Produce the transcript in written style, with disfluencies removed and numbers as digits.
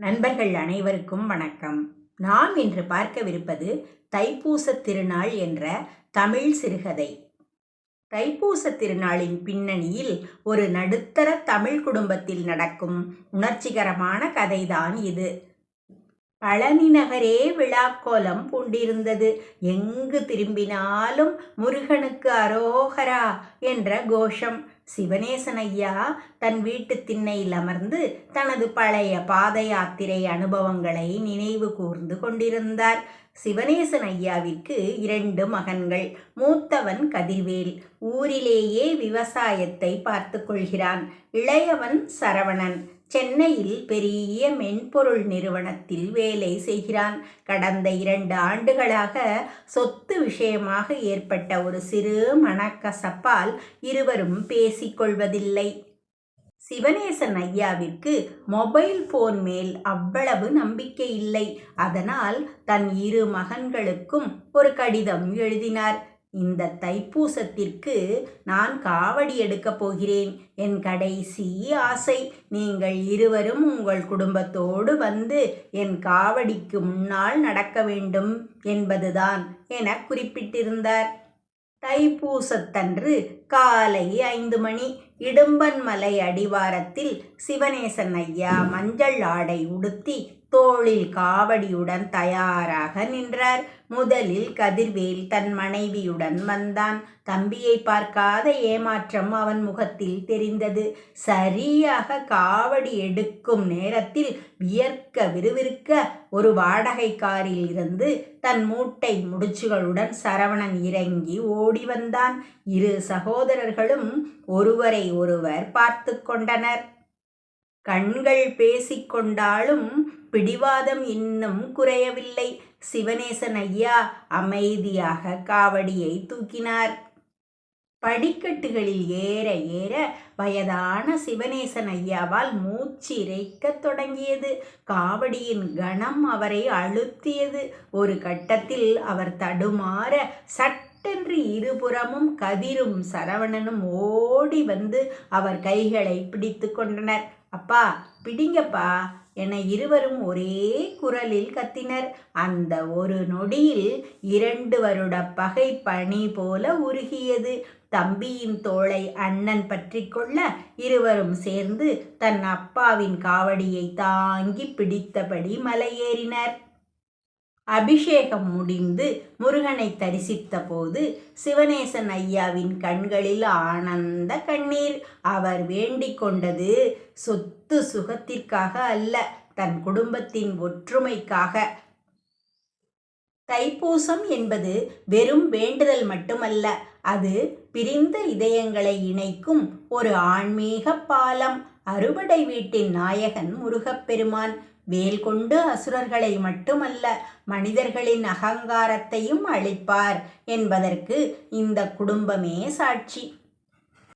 நண்பர்கள் அனைவருக்கும் வணக்கம். நாம் இன்று பார்க்கவிருப்பது தைப்பூசத் திருநாள் என்ற தமிழ் சிறுகதை. தைப்பூசத் திருநாளின் பின்னணியில் ஒரு நடுத்தர தமிழ் குடும்பத்தில் நடக்கும் உணர்ச்சிகரமான கதைதான் இது. பழனி நகரே விழாக்கோலம் பூண்டிருந்தது. எங்கு திரும்பினாலும் முருகனுக்கு அரோகரா என்ற கோஷம். சிவனேசன் ஐயா தன் வீட்டு திண்ணையில் அமர்ந்து தனது பழைய பாத யாத்திரை அனுபவங்களை நினைவு கூர்ந்து கொண்டிருந்தார். சிவனேசன் ஐயாவிற்கு 2 மகன்கள். மூத்தவன் கதிர்வேல் ஊரிலேயே விவசாயத்தை பார்த்து கொள்கிறான். இளையவன் சரவணன் சென்னையில் பெரிய மென்பொருள் நிறுவனத்தில் வேலை செய்கிறான். கடந்த 2 ஆண்டுகளாக சொத்து விஷயமாக ஏற்பட்ட ஒரு சிறு மனக்கசப்பால் இருவரும் பேசிக்கொள்வதில்லை. சிவனேசன் ஐயாவிற்கு மொபைல் போன் மேல் அவ்வளவு நம்பிக்கை இல்லை. அதனால் தன் 2 மகன்களுக்கும் ஒரு கடிதம் எழுதினார். இந்த தைப்பூசத்திற்கு நான் காவடி எடுக்கப் போகிறேன். என் கடைசி ஆசை நீங்கள் இருவரும் உங்கள் குடும்பத்தோடு வந்து என் காவடிக்கு முன்னால் நடக்க வேண்டும் என்பதுதான் என குறிப்பிட்டிருந்தார். தைப்பூசத்தன்று காலை 5 மணி இடும்பன்மலை அடிவாரத்தில் சிவனேசன் ஐயா மஞ்சள் ஆடை உடுத்தி தோளில் காவடியுடன் தயாராக நின்றார். முதலில் கதிர்வேல் தன் மனைவியுடன் வந்தான். தம்பியை பார்க்காத ஏமாற்றம் அவன் முகத்தில் தெரிந்தது. சரியாக காவடி எடுக்கும் நேரத்தில் வியர்க்க விறுவிறுக்க ஒரு வாடகை காரில் இருந்து தன் மூட்டை முடிச்சுகளுடன் சரவணன் இறங்கி ஓடி வந்தான். 2 சகோதரர்களும் ஒருவரை ஒருவர் பார்த்து கொண்டனர். கண்கள் பேசிக்கொண்டாலும் பிடிவாதம் இன்னும் குறையவில்லை. சிவனேசன் ஐயா அமைதியாக காவடியை தூக்கினார். படிக்கட்டுகளில் ஏற ஏற வயதான சிவனேசன் ஐயாவால் மூச்சு இறைக்கத் தொடங்கியது. காவடியின் கணம் அவரை அழுத்தியது. ஒரு கட்டத்தில் அவர் தடுமாற சட்டென்று இருபுறமும் கதிரும் சரவணனும் ஓடி வந்து அவர் கைகளை பிடித்து கொண்டனர். அப்பா பிடிங்கப்பா என இருவரும் ஒரே குரலில் கத்தினர். அந்த ஒரு நொடியில் 2 வருட பகை பனி போல உருகியது. தம்பியின் தோளை அண்ணன் பற்றி கொள்ள இருவரும் சேர்ந்து தன் அப்பாவின் காவடியை தாங்கி பிடித்தபடி மலையேறினர். அபிஷேகம் முடிந்து முருகனை தரிசித்த போது சிவனேசன் ஐயாவின் கண்களில் ஆனந்த கண்ணீர். அவர் வேண்டிக் கொண்டது சொத்து சுகத்திற்காக அல்ல, தன் குடும்பத்தின் ஒற்றுமைக்காக. தைப்பூசம் என்பது வெறும் வேண்டுதல் மட்டுமல்ல, அது பிரிந்த இதயங்களை இணைக்கும் ஒரு ஆன்மீக பாலம். அறுபடை வீட்டின் நாயகன் முருகப்பெருமான் வேல் கொண்டு அசுரர்களை மட்டுமல்ல மனிதர்களின் அகங்காரத்தையும் அழிப்பார் என்பதற்கு இந்த குடும்பமே சாட்சி.